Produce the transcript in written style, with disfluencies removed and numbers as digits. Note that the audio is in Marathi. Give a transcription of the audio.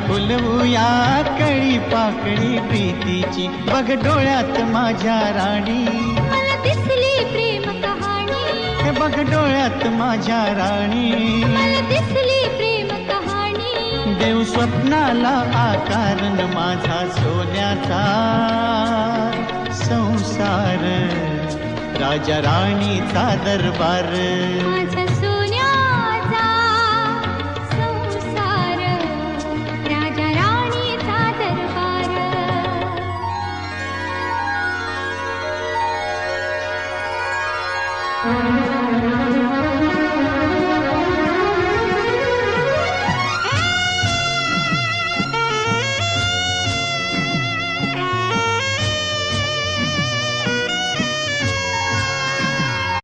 फुलवूया कळी पाकळी प्रीतीची, बघ डोळ्यात माझ्या राणी मला दिसली प्रेम कहाणी, हे बघ डोळ्यात माझ्या राणी मला दिसली प्रेम कहाणी. देव स्वप्नाला आकार न माझा सोन्याचा संसार, राजा राणीचा दरबार. माझा सोन्याचा संसार, राजा राणीचा दरबार. Thank you.